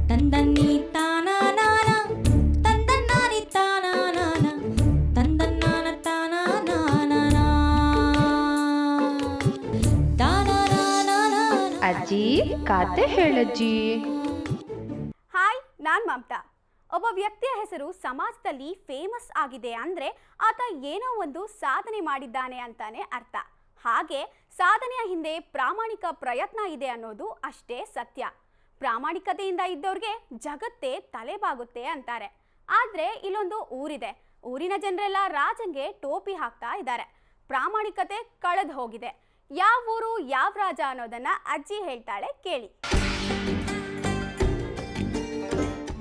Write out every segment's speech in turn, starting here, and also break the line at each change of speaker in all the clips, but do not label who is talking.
ತಂದನ್ನಿ ತಾನಾನಾನ ತಂದನ್ನಾನಿ ತಾನಾನಾನ ತಂದನ್ನಾನ ತಾನಾನಾನ ತಾನಾನಾನ.
ಅಜ್ಜಿ ಕತೆ ಹೇಳಜ್ಜಿ.
ಹಾಯ್, ನಾನು ಮಮತಾ. ಒಬ್ಬ ವ್ಯಕ್ತಿಯ ಹೆಸರು ಸಮಾಜದಲ್ಲಿ ಫೇಮಸ್ ಆಗಿದೆ ಅಂದರೆ ಆತ ಏನೋ ಒಂದು ಸಾಧನೆ ಮಾಡಿದ್ದಾನೆ ಅಂತಾನೆ ಅರ್ಥ. ಹಾಗೆ ಸಾಧನೆಯ ಹಿಂದೆ ಪ್ರಾಮಾಣಿಕ ಪ್ರಯತ್ನ ಇದೆ ಅನ್ನೋದು ಅಷ್ಟೇ ಸತ್ಯ. ಪ್ರಾಮಾಣಿಕತೆಯಿಂದ ಇದ್ದವ್ರಿಗೆ ಜಗತ್ತೇ ತಲೆಬಾಗುತ್ತೆ ಅಂತಾರೆ. ಆದರೆ ಇಲ್ಲೊಂದು ಊರಿದೆ. ಊರಿನ ಜನರೆಲ್ಲ ರಾಜಂಗೆ ಟೋಪಿ ಹಾಕ್ತಾ ಇದ್ದಾರೆ. ಪ್ರಾಮಾಣಿಕತೆ ಕಳೆದು ಹೋಗಿದೆ. ಯಾವ ಊರು, ಯಾವ ರಾಜ ಅನ್ನೋದನ್ನ ಅಜ್ಜಿ ಹೇಳ್ತಾಳೆ, ಕೇಳಿ.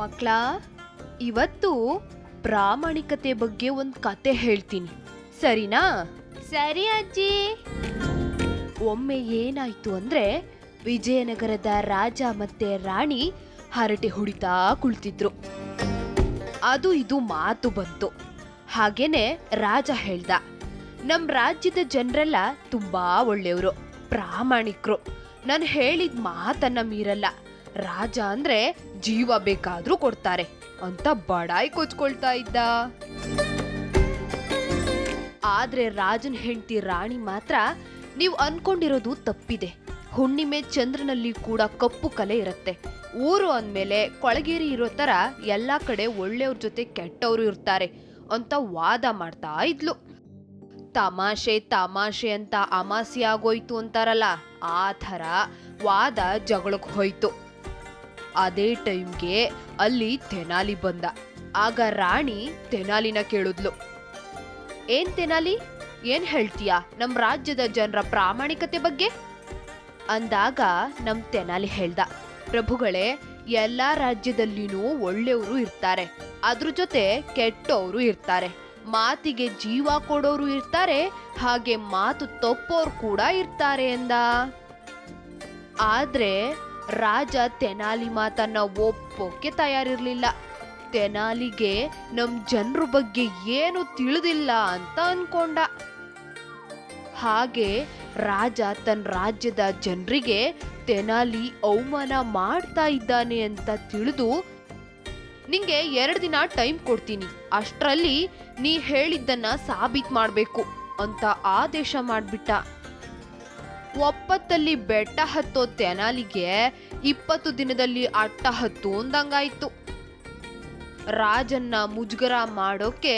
ಮಕ್ಕಳ, ಇವತ್ತು ಪ್ರಾಮಾಣಿಕತೆ ಬಗ್ಗೆ ಒಂದು ಕತೆ ಹೇಳ್ತೀನಿ, ಸರಿನಾ? ಸರಿ ಅಜ್ಜಿ. ಒಮ್ಮೆ ಏನಾಯ್ತು ಅಂದ್ರೆ, ವಿಜಯನಗರದ ರಾಜ ಮತ್ತೆ ರಾಣಿ ಹರಟೆ ಹೊಡಿತಾ ಕುಳಿತಿದ್ರು. ಅದು ಇದು ಮಾತು ಬಂತು. ಹಾಗೇನೆ ರಾಜ ಹೇಳ್ದ, ನಮ್ ರಾಜ್ಯದ ಜನರೆಲ್ಲ ತುಂಬಾ ಒಳ್ಳೆಯವರು, ಪ್ರಾಮಾಣಿಕರು, ನಾನು ಹೇಳಿದ ಮಾತನ್ನ ಮೀರಲ್ಲ, ರಾಜ ಅಂದ್ರೆ ಜೀವ ಬೇಕಾದ್ರೂ ಕೊಡ್ತಾರೆ ಅಂತ ಬಡಾಯಿ ಕೊಚ್ಕೊಳ್ತಾ ಇದ್ದ. ಆದ್ರೆ ರಾಜನ್ ಹೆಂಡತಿ ರಾಣಿ ಮಾತ್ರ, ನೀವು ಅನ್ಕೊಂಡಿರೋದು ತಪ್ಪಿದೆ, ಹುಣ್ಣಿಮೆ ಚಂದ್ರನಲ್ಲಿ ಕೂಡ ಕಪ್ಪು ಕಲೆ ಇರತ್ತೆ, ಊರು ಅಂದ್ಮೇಲೆ ಕೊಳಗೇರಿ ಇರೋ ತರ ಎಲ್ಲಾ ಕಡೆ ಒಳ್ಳೆಯವ್ರ ಜೊತೆ ಕೆಟ್ಟವರು ಇರ್ತಾರೆ ಅಂತ ವಾದ ಮಾಡ್ತಾ ಇದ್ಲು. ತಮಾಷೆ ತಮಾಷೆ ಅಂತ ಅಮಾಸೆ ಆಗೋಯ್ತು ಅಂತಾರಲ್ಲ, ಆ ಥರ ವಾದ ಜಗಳಕ್ಕೆ ಹೋಯ್ತು. ಅದೇ ಟೈಮ್ಗೆ ಅಲ್ಲಿ ತೆನಾಲಿ ಬಂದ. ಆಗ ರಾಣಿ ತೆನಾಲಿನ ಕೇಳಿದ್ಲು, ಏನ್ ತೆನಾಲಿ, ಏನ್ ಹೇಳ್ತೀಯಾ ನಮ್ ರಾಜ್ಯದ ಜನರ ಪ್ರಾಮಾಣಿಕತೆ ಬಗ್ಗೆ ಅಂದಾಗ ನಮ್ ತೆನಾಲಿ ಹೇಳ್ದ, ಪ್ರಭುಗಳೇ, ಎಲ್ಲಾ ರಾಜ್ಯದಲ್ಲಿನೂ ಒಳ್ಳೆಯವರು ಇರ್ತಾರೆ, ಅದ್ರ ಜೊತೆ ಕೆಟ್ಟವರು ಇರ್ತಾರೆ, ಮಾತಿಗೆ ಜೀವ ಕೊಡೋರು ಇರ್ತಾರೆ, ಹಾಗೆ ಮಾತು ತಪ್ಪೋರು ಕೂಡ ಇರ್ತಾರೆ ಎಂದ. ಆದ್ರೆ ರಾಜ ತೆನಾಲಿ ಮಾತನ್ನ ಒಪ್ಪೋಕೆ ತಯಾರಿರ್ಲಿಲ್ಲ. ತೆನಾಲಿಗೆ ನಮ್ ಜನರ ಬಗ್ಗೆ ಏನು ತಿಳಿದಿಲ್ಲ ಅಂತ ಅನ್ಕೊಂಡ. ಹಾಗೆ ರಾಜ ತನ್ನ ರಾಜ್ಯದ ಜನರಿಗೆ ತೆನಾಲಿ ಅವಮಾನ ಮಾಡ್ತಾ ಇದ್ದಾನೆ ಅಂತ ತಿಳಿದು, ನಿಂಗೆ 2 ದಿನ ಟೈಮ್ ಕೊಡ್ತೀನಿ, ಅಷ್ಟ್ರಲ್ಲಿ ನೀ ಹೇಳಿದ್ದನ್ನ ಸಾಬೀತ್ ಮಾಡ್ಬೇಕು ಅಂತ ಆದೇಶ ಮಾಡ್ಬಿಟ್ಟ. ಒಪ್ಪತ್ತಲ್ಲಿ ಬೆಟ್ಟ ಹತ್ತೋ ತೆನಾಲಿಗೆ 20 ದಿನದಲ್ಲಿ ಅಟ್ಟ ಹತ್ತು ಅಂದಂಗಾಯ್ತು. ರಾಜನ್ನ ಮುಜುಗರ ಮಾಡೋಕೆ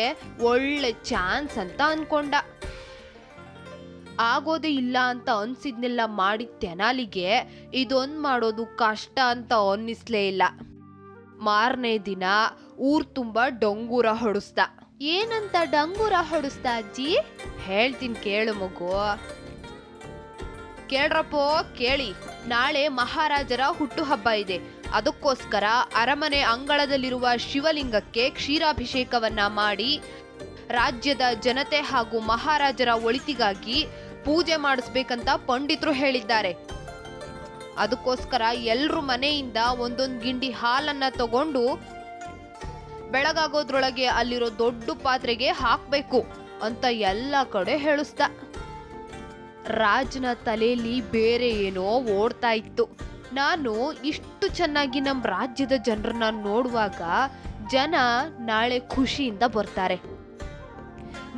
ಒಳ್ಳೆ ಚಾನ್ಸ್ ಅಂತ ಅನ್ಕೊಂಡ. ಆಗೋದೇ ಇಲ್ಲ ಅಂತ ಅನ್ಸಿದ್ನೆಲ್ಲ ಮಾಡಿದ ತೆನಾಲಿಗೆ ಇದೊಂದ್ ಮಾಡೋದು ಕಷ್ಟ ಅಂತ ಅನ್ನಿಸ್ಲೇ ಇಲ್ಲ. ಮಾರನೇ ದಿನ ಊರ್ ತುಂಬಾ ಡಂಗೂರ ಹೊಡಿಸ್ದ. ಏನಂತ ಡಂಗೂರ ಹೊಡಿಸ್ದ ಅಜ್ಜಿ? ಹೇಳ್ತೀನಿ ಕೇಳು ಮಗು. ಕೇಳ್ರಪ್ಪೋ ಕೇಳಿ, ನಾಳೆ ಮಹಾರಾಜರ ಹುಟ್ಟುಹಬ್ಬ ಇದೆ. ಅದಕ್ಕೋಸ್ಕರ ಅರಮನೆ ಅಂಗಳದಲ್ಲಿರುವ ಶಿವಲಿಂಗಕ್ಕೆ ಕ್ಷೀರಾಭಿಷೇಕವನ್ನ ಮಾಡಿ ರಾಜ್ಯದ ಜನತೆ ಹಾಗೂ ಮಹಾರಾಜರ ಒಳಿತಿಗಾಗಿ ಪೂಜೆ ಮಾಡಿಸ್ಬೇಕಂತ ಪಂಡಿತರು ಹೇಳಿದ್ದಾರೆ. ಅದಕ್ಕೋಸ್ಕರ ಎಲ್ರು ಮನೆಯಿಂದ ಒಂದೊಂದು ಗಿಂಡಿ ಹಾಲನ್ನ ತಗೊಂಡು ಬೆಳಗಾಗೋದ್ರೊಳಗೆ ಅಲ್ಲಿರೋ ದೊಡ್ಡ ಪಾತ್ರೆಗೆ ಹಾಕ್ಬೇಕು ಅಂತ ಎಲ್ಲ ಕಡೆ ಹೇಳಿಸ್ದ. ರಾಜನ ತಲೆಯಲ್ಲಿ ಬೇರೆ ಏನೋ ಓಡ್ತಾ ಇತ್ತು. ನಾನು ಇಷ್ಟು ಚೆನ್ನಾಗಿ ನಮ್ಮ ರಾಜ್ಯದ ಜನರನ್ನ ನೋಡುವಾಗ ಜನ ನಾಳೆ ಖುಷಿಯಿಂದ ಬರ್ತಾರೆ.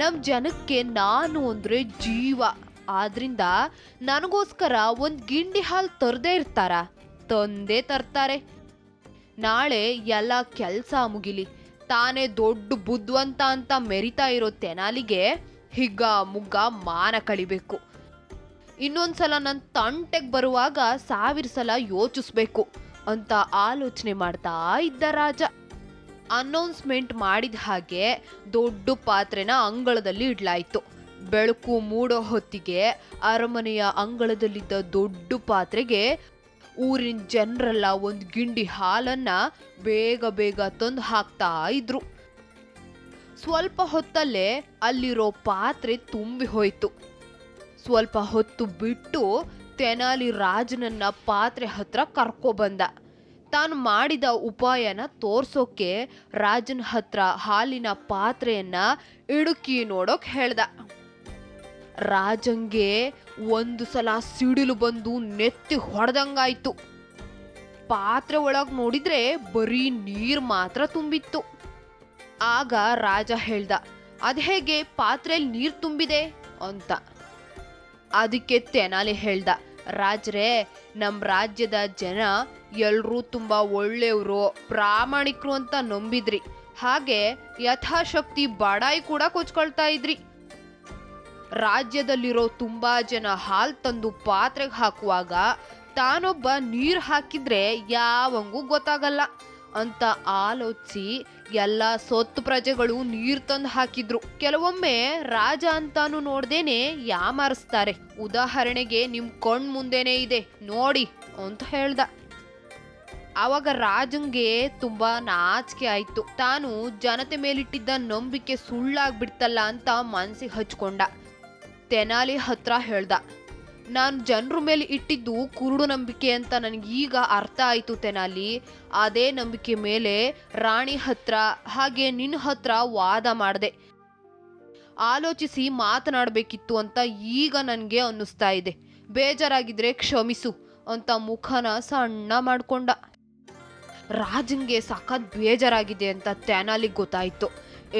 ನಮ್ ಜನಕ್ಕೆ ನಾನು ಅಂದ್ರೆ ಜೀವ, ಆದ್ರಿಂದ ನನಗೋಸ್ಕರ ಒಂದ್ ಗಿಂಡಿ ಹಾಲು ತರದೇ ಇರ್ತಾರ? ತಂದೇ ತರ್ತಾರೆ. ನಾಳೆ ಎಲ್ಲ ಕೆಲ್ಸ ಮುಗಿಲಿ, ತಾನೇ ದೊಡ್ಡ ಬುದ್ಧಿವಂತ ಅಂತ ಮೆರಿತಾ ಇರೋ ತೆನಾಲಿಗೆ ಹಿಗ್ಗ ಮುಗ್ಗ ಮಾನ ಕಳಿಬೇಕು. ಇನ್ನೊಂದ್ಸಲ ನನ್ನ ತಂಟೆಗೆ ಬರುವಾಗ 1000 ಸಲ ಯೋಚಿಸ್ಬೇಕು ಅಂತ ಆಲೋಚನೆ ಮಾಡ್ತಾ ಇದ್ದ ರಾಜ. ಅನೌನ್ಸ್ಮೆಂಟ್ ಮಾಡಿದ ಹಾಗೆ ದೊಡ್ಡ ಪಾತ್ರೆನ ಅಂಗಳದಲ್ಲಿ ಇಡ್ಲಾಯ್ತು. ಬೆಳಕು ಮೂಡೋ ಹೊತ್ತಿಗೆ ಅರಮನೆಯ ಅಂಗಳದಲ್ಲಿದ್ದ ದೊಡ್ಡ ಪಾತ್ರೆಗೆ ಊರಿನ ಜನರೆಲ್ಲ ಒಂದು ಗಿಂಡಿ ಹಾಲನ್ನ ಬೇಗ ಬೇಗ ತಂದು ಹಾಕ್ತಾ ಇದ್ರು. ಸ್ವಲ್ಪ ಹೊತ್ತಲ್ಲೇ ಅಲ್ಲಿರೋ ಪಾತ್ರೆ ತುಂಬಿ ಹೋಯ್ತು. ಸ್ವಲ್ಪ ಹೊತ್ತು ಬಿಟ್ಟು ತೆನಾಲಿ ರಾಜನನ್ನ ಪಾತ್ರೆ ಹತ್ರ ಕರ್ಕೊಬಂದ. ತಾನು ಮಾಡಿದ ಉಪಾಯನ ತೋರ್ಸೋಕೆ ರಾಜನ ಹತ್ರ ಹಾಲಿನ ಪಾತ್ರೆಯನ್ನ ಇಡುಕಿ ನೋಡೋಕ್ ಹೇಳ್ದ. ರಾಜಂಗೆ ಒಂದು ಸಲ ಸಿಡಿಲು ಬಂದು ನೆತ್ತಿ ಹೊಡೆದಂಗಾಯ್ತು. ಪಾತ್ರೆ ಒಳಗ್ ನೋಡಿದ್ರೆ ಬರೀ ನೀರ್ ಮಾತ್ರ ತುಂಬಿತ್ತು. ಆಗ ರಾಜ ಹೇಳ್ದ, ಅದ್ ಹೇಗೆ ಪಾತ್ರೆಯಲ್ಲಿ ನೀರ್ ತುಂಬಿದೆ ಅಂತ. ಅದಕ್ಕೆ ತೆನಾಲಿ ಹೇಳ್ದ, ರಾಜ್ರೇ, ನಮ್ ರಾಜ್ಯದ ಜನ ಎಲ್ರೂ ತುಂಬಾ ಒಳ್ಳೆಯವರು, ಪ್ರಾಮಾಣಿಕರು ಅಂತ ನಂಬಿದ್ರಿ. ಹಾಗೆ ಯಥಾಶಕ್ತಿ ಬಡಾಯಿ ಕೂಡ ಕೊಚ್ಕೊಳ್ತಾ ಇದ್ರಿ. ರಾಜ್ಯದಲ್ಲಿರೋ ತುಂಬಾ ಜನ ಹಾಲ್ ತಂದು ಪಾತ್ರೆಗೆ ಹಾಕುವಾಗ ತಾನೊಬ್ಬ ನೀರ್ ಹಾಕಿದ್ರೆ ಯಾವಂಗೂ ಗೊತ್ತಾಗಲ್ಲ ಅಂತ ಆಲೋಚಿಸಿ ಎಲ್ಲ ಸೊತ್ತು ಪ್ರಜೆಗಳು ನೀರ್ ತಂದು ಹಾಕಿದ್ರು. ಕೆಲವೊಮ್ಮೆ ರಾಜ ಅಂತಾನು ನೋಡ್ದೇನೆ ಯಾಮಾರಿಸ್ತಾರೆ. ಉದಾಹರಣೆಗೆ ನಿಮ್ ಕಣ್ ಮುಂದೆನೆ ಇದೆ ನೋಡಿ ಅಂತ ಹೇಳ್ದ. ಆವಾಗ ರಾಜಂಗೆ ತುಂಬಾ ನಾಚಿಕೆ ಆಯ್ತು. ತಾನು ಜನತೆ ಮೇಲಿಟ್ಟಿದ್ದ ನಂಬಿಕೆ ಸುಳ್ಳಾಗ್ಬಿಡ್ತಲ್ಲ ಅಂತ ಮನ್ಸಿಗೆ ಹಚ್ಕೊಂಡ. ತೆನಾಲಿ ಹತ್ರ ಹೇಳ್ದ, ನಾನು ಜನರ ಮೇಲೆ ಇಟ್ಟಿದ್ದು ಕುರುಡು ನಂಬಿಕೆ ಅಂತ ನನಗೀಗ ಅರ್ಥ ಆಯ್ತು ತೆನಾಲಿ. ಅದೇ ನಂಬಿಕೆ ಮೇಲೆ ರಾಣಿ ಹತ್ರ ಹಾಗೆ ನಿನ್ನ ಹತ್ರ ವಾದ ಮಾಡಿದೆ. ಆಲೋಚಿಸಿ ಮಾತನಾಡಬೇಕಿತ್ತು ಅಂತ ಈಗ ನನಗೆ ಅನ್ನಿಸ್ತಾ ಇದೆ. ಬೇಜಾರಾಗಿದ್ರೆ ಕ್ಷಮಿಸು ಅಂತ ಮುಖನ ಸಣ್ಣ ಮಾಡ್ಕೊಂಡ. ರಾಜಂಗೆ ಸಖತ್ ಬೇಜಾರಾಗಿದೆ ಅಂತ ತೆನಾಲಿಗೆ ಗೊತ್ತಾಯ್ತು.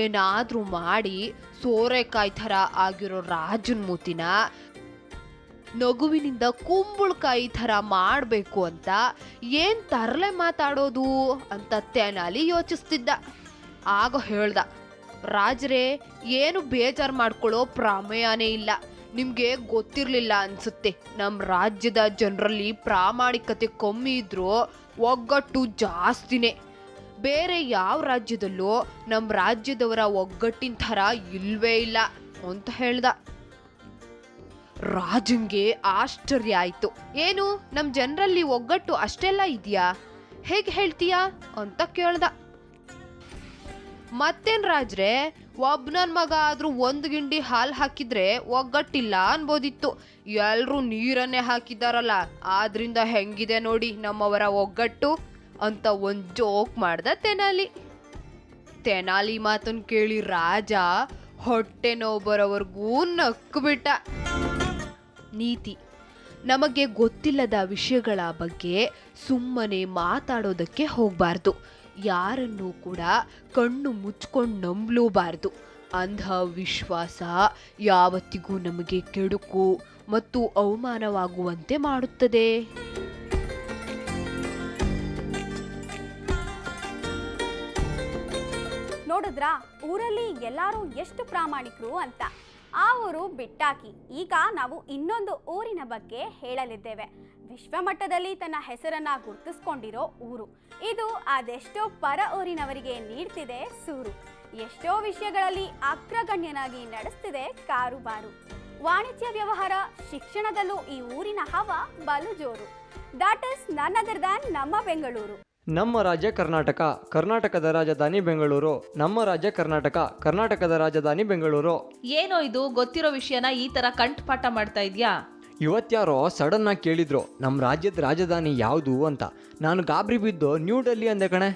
ಏನಾದ್ರೂ ಮಾಡಿ ಸೋರೆಕಾಯಿ ಥರ ಆಗಿರೋ ರಾಜನ್ ಮೂತಿನ ನಗುವಿನಿಂದ ಕುಂಬಳಕಾಯಿ ಥರ ಮಾಡಬೇಕು ಅಂತ ಏನ್ ತರಲೆ ಮಾತಾಡೋದು ಅಂತ ತೆನಾಲಿ ಯೋಚಿಸ್ತಿದ್ದ. ಆಗ ಹೇಳ್ದ, ರಾಜರೇ, ಏನು ಬೇಜಾರು ಮಾಡ್ಕೊಳ್ಳೋ ಪ್ರಮೇಯನೇ ಇಲ್ಲ. ನಿಮ್ಗೆ ಗೊತ್ತಿರ್ಲಿಲ್ಲ ಅನ್ಸುತ್ತೆ, ನಮ್ಮ ರಾಜ್ಯದ ಜನರಲ್ಲಿ ಪ್ರಾಮಾಣಿಕತೆ ಕಮ್ಮಿ ಇದ್ರೂ ಒಗ್ಗಟ್ಟು ಜಾಸ್ತಿನೇ. ಬೇರೆ ಯಾವ ರಾಜ್ಯದಲ್ಲೂ ನಮ್ಮ ರಾಜ್ಯದವರ ಒಗ್ಗಟ್ಟಿನ ಥರ ಇಲ್ವೇ ಇಲ್ಲ ಅಂತ ಹೇಳ್ದ. ರಾಜಂಗೆ ಆಶ್ಚರ್ಯ ಆಯ್ತು. ಏನು, ನಮ್ ಜನರಲ್ಲಿ ಒಗ್ಗಟ್ಟು ಅಷ್ಟೆಲ್ಲ ಇದೆಯಾ? ಹೇಗೆ ಹೇಳ್ತೀಯಾ ಅಂತ ಕೇಳ್ದ. ಮತ್ತೇನ್ ರಾಜ್ರೆ, ಒಬ್ಬನನ್ ಮಗ ಆದ್ರೂ ಒಂದು ಗಿಂಡಿ ಹಾಲು ಹಾಕಿದ್ರೆ ಒಗ್ಗಟ್ಟಿಲ್ಲ ಅನ್ಬೋದಿತ್ತು. ಎಲ್ರೂ ನೀರನ್ನೇ ಹಾಕಿದಾರಲ್ಲ, ಆದ್ರಿಂದ ಹೆಂಗಿದೆ ನೋಡಿ ನಮ್ಮವರ ಒಗ್ಗಟ್ಟು ಅಂತ ಒಂದ್ ಜೋಕ್ ಮಾಡ್ದ ತೆನಾಲಿ. ತೆನಾಲಿ ಮಾತನ್ ಕೇಳಿ ರಾಜ ಹೊಟ್ಟೆ ನೋವು ಬರೋವರೆಗೂ ನಕ್ಬಿಟ್ಟ. ನೀತಿ: ನಮಗೆ ಗೊತ್ತಿಲ್ಲದ ವಿಷಯಗಳ ಬಗ್ಗೆ ಸುಮ್ಮನೆ ಮಾತಾಡೋದಕ್ಕೆ ಹೋಗಬಾರ್ದು. ಯಾರನ್ನೂ ಕೂಡ ಕಣ್ಣು ಮುಚ್ಕೊಂಡು ನಂಬಲೂಬಾರ್ದು. ಅಂಧ ವಿಶ್ವಾಸ ಯಾವತ್ತಿಗೂ ನಮಗೆ ಕೆಡುಕು ಮತ್ತು ಅವಮಾನವಾಗುವಂತೆ ಮಾಡುತ್ತದೆ.
ನೋಡಿದ್ರಾ, ಊರಲ್ಲಿ ಎಲ್ಲರೂ ಎಷ್ಟು ಪ್ರಾಮಾಣಿಕರು ಅಂತ. ಆ ಊರು ಬಿಟ್ಟಾಕಿ ಈಗ ನಾವು ಇನ್ನೊಂದು ಊರಿನ ಬಗ್ಗೆ ಹೇಳಲಿದ್ದೇವೆ. ವಿಶ್ವಮಟ್ಟದಲ್ಲಿ ತನ್ನ ಹೆಸರನ್ನ ಗುರುತಿಸ್ಕೊಂಡಿರೋ ಊರು ಇದು. ಅದೆಷ್ಟೋ ಪರ ಊರಿನವರಿಗೆ ನೀಡ್ತಿದೆ ಸೂರು. ಎಷ್ಟೋ ವಿಷಯಗಳಲ್ಲಿ ಅಗ್ರಗಣ್ಯನಾಗಿ ನಡೆಸ್ತಿದೆ ಕಾರುಬಾರು. ವಾಣಿಜ್ಯ ವ್ಯವಹಾರ, ಶಿಕ್ಷಣದಲ್ಲೂ ಈ ಊರಿನ ಹವಾ ಬಲು ಜೋರು. ದಟ್ ಇಸ್ ನನ್ ಅದರ್ ದ್ಯಾನ್ ನಮ್ಮ ಬೆಂಗಳೂರು.
ನಮ್ಮ ರಾಜ್ಯ ಕರ್ನಾಟಕ, ಕರ್ನಾಟಕದ ರಾಜಧಾನಿ ಬೆಂಗಳೂರು. ನಮ್ಮ ರಾಜ್ಯ ಕರ್ನಾಟಕ, ಕರ್ನಾಟಕದ ರಾಜಧಾನಿ ಬೆಂಗಳೂರು.
ಏನೋ ಇದು ಗೊತ್ತಿರೋ ವಿಷಯನ ಈ ತರ ಕಂಠಪಾಠ ಮಾಡ್ತಾ ಇದ್ಯಾ?
ಇವತ್ಯಾರೋ ಸಡನ್ ಆಗಿ ಕೇಳಿದ್ರು ನಮ್ಮ ರಾಜ್ಯದ ರಾಜಧಾನಿ ಯಾವುದು ಅಂತ. ನಾನು ಗಾಬರಿ ಬಿದ್ದು ನ್ಯೂ ಡೆಲ್ಲಿ ಅಂದೆ ಕಣೆ.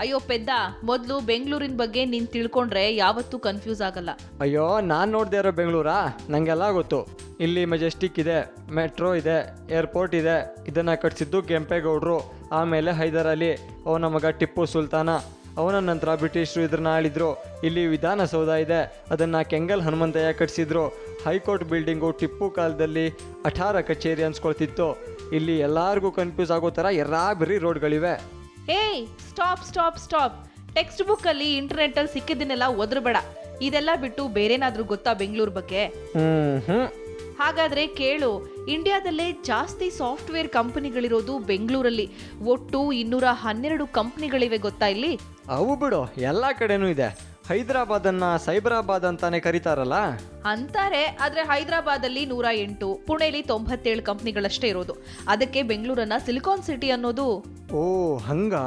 ಅಯ್ಯೋ ಪೆದ್ದ, ಮೊದಲು ಬೆಂಗಳೂರಿನ ಬಗ್ಗೆ ನೀನು ತಿಳ್ಕೊಂಡ್ರೆ ಯಾವತ್ತೂ ಕನ್ಫ್ಯೂಸ್ ಆಗಲ್ಲ.
ಅಯ್ಯೋ, ನಾನು ನೋಡದೆ ಇರೋ ಬೆಂಗಳೂರಾ? ನನಗೆಲ್ಲ ಗೊತ್ತು. ಇಲ್ಲಿ ಮೆಜೆಸ್ಟಿಕ್ ಇದೆ, ಮೆಟ್ರೋ ಇದೆ, ಏರ್ಪೋರ್ಟ್ ಇದೆ. ಇದನ್ನು ಕಟ್ಸಿದ್ದು ಕೆಂಪೇಗೌಡರು, ಆಮೇಲೆ ಹೈದರ್ ಅಲಿ, ಅವನ ಮಗ ಟಿಪ್ಪು ಸುಲ್ತಾನ, ಅವನ ನಂತರ ಬ್ರಿಟಿಷರು ಇದನ್ನ ಆಳಿದ್ರು. ಇಲ್ಲಿ ವಿಧಾನಸೌಧ ಇದೆ, ಅದನ್ನು ಕೆಂಗಲ್ ಹನುಮಂತಯ್ಯ ಕಟ್ಸಿದ್ರು. ಹೈಕೋರ್ಟ್ ಬಿಲ್ಡಿಂಗು ಟಿಪ್ಪು ಕಾಲದಲ್ಲಿ 18 ಕಚೇರಿ ಅನ್ಸ್ಕೊಳ್ತಿತ್ತು. ಇಲ್ಲಿ ಎಲ್ಲರಿಗೂ ಕನ್ಫ್ಯೂಸ್ ಆಗೋ ಥರ ಬರೀ ರೋಡ್ಗಳಿವೆ.
ಏಯ್, stop stop stop. Text book ಅಲ್ಲಿ ಇಂಟರ್ನೆಟ್ ಅಲ್ಲಿ ಸಿಕ್ಕಿದ್ದನ್ನೆಲ್ಲ ಒದ್ರಬೇಡ. ಇದೆಲ್ಲ ಬಿಟ್ಟು ಬೇರೆನಾದ್ರೂ ಗೊತ್ತಾ ಬೆಂಗಳೂರು ಬಗ್ಗೆ? ಹಾಗಾದ್ರೆ ಕೇಳು, ಇಂಡಿಯಾದಲ್ಲೇ ಜಾಸ್ತಿ ಸಾಫ್ಟ್ವೇರ್ ಕಂಪನಿಗಳಿರೋದು ಬೆಂಗಳೂರಲ್ಲಿ. ಒಟ್ಟು 212 ಕಂಪನಿಗಳಿವೆ ಗೊತ್ತಾ ಇಲ್ಲಿ?
ಅವು ಬಿಡು, ಎಲ್ಲ ಕಡೆನೂ ಇದೆ. ಹೈದರಾಬಾದನ್ನ ಸೈಬರಾಬಾದ್ ಅಂತಾನೆ ಕರೀತಾರಲ್ಲ
ಅಂತಾರೆ. ಆದ್ರೆ ಹೈದರಾಬಾದಲ್ಲಿ 108, ಪುಣೆಲಿ 97 ಕಂಪನಿಗಳಷ್ಟೇ ಇರೋದು. ಅದಕ್ಕೆ ಬೆಂಗಳೂರನ್ನ ಸಿಲಿಕಾನ್ ಸಿಟಿ ಅನ್ನೋದು.
ಓ ಹಂಗಾ?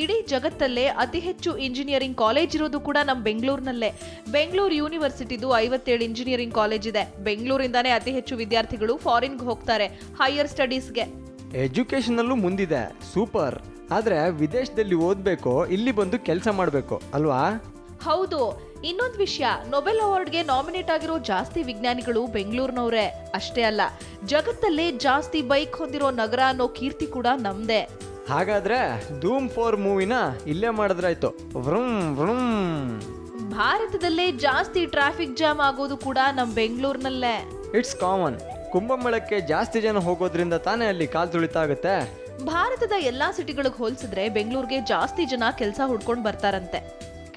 ಇಡೀ ಜಗತ್ತಲ್ಲೇ ಅತಿ ಹೆಚ್ಚು ಇಂಜಿನಿಯರಿಂಗ್ ಕಾಲೇಜ್ ಇರೋದು ಕೂಡ ನಮ್ಮ ಬೆಂಗಳೂರಿನಲ್ಲೇ. ಬೆಂಗಳೂರು ಯೂನಿವರ್ಸಿಟಿದು 57 ಇಂಜಿನಿಯರಿಂಗ್ ಕಾಲೇಜ್ ಇದೆ. ಬೆಂಗಳೂರಿಂದಾನೇ ಅತಿ ಹೆಚ್ಚು ವಿದ್ಯಾರ್ಥಿಗಳು ಫಾರಿನ್ಗೆ ಹೋಗ್ತಾರೆ ಹೈಯರ್ ಸ್ಟಡೀಸ್ಗೆ.
ಎಜುಕೇಶನಲ್ಲೂ ಮುಂದಿದೆ, ಸೂಪರ್. ಆದ್ರೆ ವಿದೇಶದಲ್ಲಿ ಓದ್ಬೇಕು, ಇಲ್ಲಿ ಬಂದು ಕೆಲಸ ಮಾಡಬೇಕು ಅಲ್ವಾ?
ಹೌದು. ಇನ್ನೊಂದು ವಿಷಯ, ನೊಬೆಲ್ ಅವಾರ್ಡ್ಗೆ ನಾಮಿನೇಟ್ ಆಗಿರೋ ಜಾಸ್ತಿ ವಿಜ್ಞಾನಿಗಳು ಬೆಂಗಳೂರಿನವರೇ. ಅಷ್ಟೇ ಅಲ್ಲ, ಜಗತ್ತಲ್ಲೇ ಜಾಸ್ತಿ ಬೈಕ್ ಹೊಂದಿರೋ ನಗರ ಅನ್ನೋ ಕೀರ್ತಿ ಕೂಡ ನಮ್ದೇ.
ಹಾಗಾದ್ರೆ ಧೂಮ್ 4 ಮೂವಿನ ಇಲ್ಲೇ ಮಾಡಿದ್ರಾಯ್ತು. ವ್ರೂಮ್ ವ್ರೂಮ್.
ಭಾರತದಲ್ಲೇ ಜಾಸ್ತಿ ಟ್ರಾಫಿಕ್ ಜಾಮ್ ಆಗೋದು ಕೂಡ ನಮ್ಮ ಬೆಂಗಳೂರಿನಲ್ಲೇ.
It's common. ಕುಂಭಮೇಳಕ್ಕೆ ಜಾಸ್ತಿ ಜನ ಹೋಗೋದ್ರಿಂದ ತಾನೇ ಅಲ್ಲಿ ಕಾಲ್ ತುಳಿತ ಆಗುತ್ತೆ.
ಭಾರತದ ಎಲ್ಲಾ ಸಿಟಿಗಳಿಗೆ ಹೋಲಿಸಿದ್ರೆ ಬೆಂಗಳೂರಿಗೆ ಜಾಸ್ತಿ ಜನ ಕೆಲಸ ಹುಡ್ಕೊಂಡು ಬರ್ತಾರಂತೆ.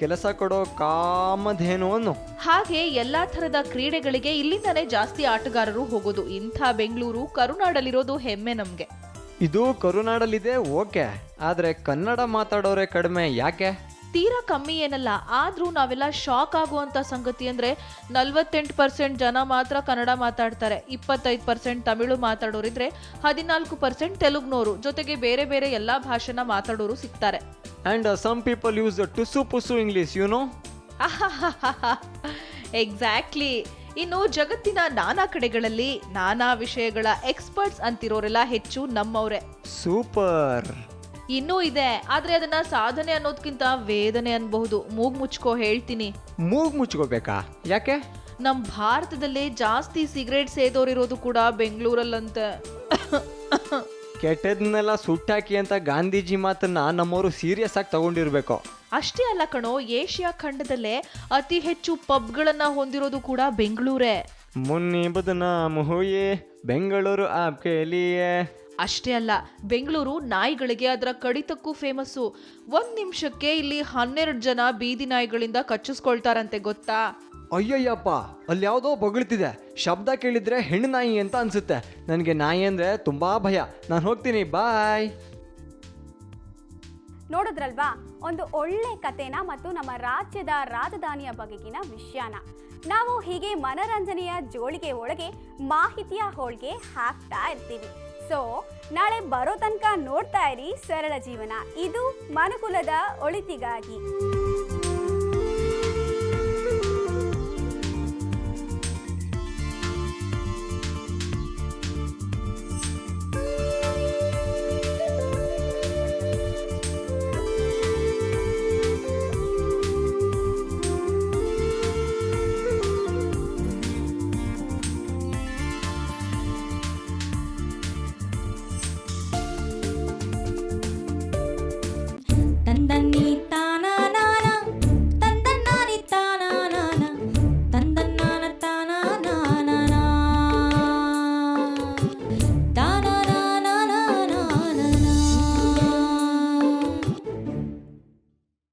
ಕೆಲಸ ಕೊಡೋ ಕಾಮಧೇನು ಅನ್ನು.
ಹಾಗೆ ಎಲ್ಲಾ ತರದ ಕ್ರೀಡೆಗಳಿಗೆ ಇಲ್ಲಿಂದಾನೇ ಜಾಸ್ತಿ ಆಟಗಾರರು ಹೋಗೋದು. ಇಂಥ ಬೆಂಗಳೂರು ಕರುನಾಡಲ್ಲಿರೋದು ಹೆಮ್ಮೆ ನಮ್ಗೆ.
ಇದು ಕರುನಾಡಲ್ಲಿದೆ ಓಕೆ, ಆದ್ರೆ ಕನ್ನಡ ಮಾತಾಡೋರೆ ಕಡಿಮೆ ಯಾಕೆ?
ತೀರಾ ಕಮ್ಮಿ ಏನಲ್ಲ, ಆದ್ರೂ ನಾವೆಲ್ಲ ಶಾಕ್ ಆಗುವಂತ ಸಂಗತಿ ಅಂದ್ರೆ 48% ಜನ ಮಾತ್ರ ಕನ್ನಡ ಮಾತಾಡ್ತಾರೆ, 25% ತಮಿಳು ಮಾತಾಡೋರಿದ್ರೆ 14% ತೆಲುಗ್ನೋರು, ಜೊತೆಗೆ ಬೇರೆ ಬೇರೆ ಎಲ್ಲಾ ಭಾಷೆನ ಮಾತಾಡೋರು ಸಿಗ್ತಾರೆ.
ಅಂಡ್ ಸಮ್ ಪೀಪಲ್ ಯೂಸ್ ಟುಸು ಪುಸು ಇಂಗ್ಲಿಷ್ ಯು ನೋ.
ಎಕ್ಸಾಕ್ಟ್ಲಿ. ಇನ್ನು ಜಗತ್ತಿನ ನಾನಾ ಕಡೆಗಳಲ್ಲಿ ನಾನಾ ವಿಷಯಗಳ ಎಕ್ಸ್ಪರ್ಟ್ಸ್ ಅಂತಿರೋರೆಲ್ಲ ಹೆಚ್ಚು ನಮ್ಮವ್ರೆ.
ಸೂಪರ್.
ಇನ್ನೂ ಇದೆ, ಆದ್ರೆ ಅದನ್ನ ಸಾಧನೆ ಅನ್ನೋದ್ಕಿಂತ ವೇದನೆ ಅನ್ಬಹುದು. ಮೂಗ್ ಮುಚ್ಕೋ ಹೇಳ್ತೀನಿ.
ಮೂಗ್ ಮುಚ್ಕೋಬೇಕಾ? ಯಾಕೆ?
ನಮ್ ಭಾರತದಲ್ಲೇ ಜಾಸ್ತಿ ಸಿಗರೇಟ್ ಸೇದೋರಿರೋದು ಕೂಡ ಬೆಂಗಳೂರಲ್ಲಂತೆ.
ಕೆಟ್ಟದನ್ನೆಲ್ಲ ಸುಟ್ಟಾಕಿ ಅಂತ ಗಾಂಧೀಜಿ ಮಾತನ್ನ ನಮ್ಮವರು ಸೀರಿಯಸ್ ಆಗಿ ತಗೊಂಡಿರ್ಬೇಕು.
ಅಷ್ಟೇ ಅಲ್ಲ ಕಣೋ, ಏಷ್ಯಾ ಖಂಡದಲ್ಲೇ ಅತಿ ಹೆಚ್ಚು ಪಬ್ಗಳನ್ನ ಹೊಂದಿರೋದು ಕೂಡ ಬೆಂಗಳೂರೇ.
ಮುನ್ನಿ ಬದನಾಮ್ ಹುಯೇ ಬೆಂಗಳೂರು ಆಪ್ಕೆ ಲಿಯೇ.
ಅಷ್ಟೇ ಅಲ್ಲ, ಬೆಂಗಳೂರು ನಾಯಿಗಳಿಗೆ ಅದರ ಕಡಿತಕ್ಕೂ ಫೇಮಸ್ಸು. 1 ನಿಮಿಷಕ್ಕೆ ಇಲ್ಲಿ 12 ಜನ ಬೀದಿ ನಾಯಿಗಳಿಂದ ಕಚ್ಚಿಸ್ಕೊಳ್ತಾರಂತೆ, ಗೊತ್ತಾ?
ಅಯ್ಯಯ್ಯಪ್ಪ, ಅಲ್ಲಿ ಯಾವುದೋ ಬೊಗಳ್ತಿದೆ. ಶಬ್ದ ಕೇಳಿದ್ರೆ ಹೆಣ್ಣು ನಾಯಿ ಅಂತ ಅನ್ಸುತ್ತೆ. ನನಗೆ ನಾಯಿ ಅಂದ್ರೆ ತುಂಬಾ ಭಯ. ನಾನು ಹೋಗ್ತೀನಿ, ಬಾಯ್.
ನೋಡಿದ್ರಲ್ವಾ, ಒಂದು ಒಳ್ಳೆ ಕಥೆನ ಮತ್ತು ನಮ್ಮ ರಾಜ್ಯದ ರಾಜಧಾನಿಯ ಬಗೆಗಿನ ವಿಷಯನ. ನಾವು ಹೀಗೆ ಮನರಂಜನೆಯ ಜೋಳಿಗೆ ಒಳಗೆ ಮಾಹಿತಿಯ ಹೋಳಿಗೆ ಹಾಕ್ತಾ ಇರ್ತೀವಿ. ಸೊ ನಾಳೆ ಬರೋ ತನಕ ನೋಡ್ತಾ ಇರಿ ಸರಳ ಜೀವನ. ಇದು ಮನುಕುಲದ ಒಳಿತಿಗಾಗಿ.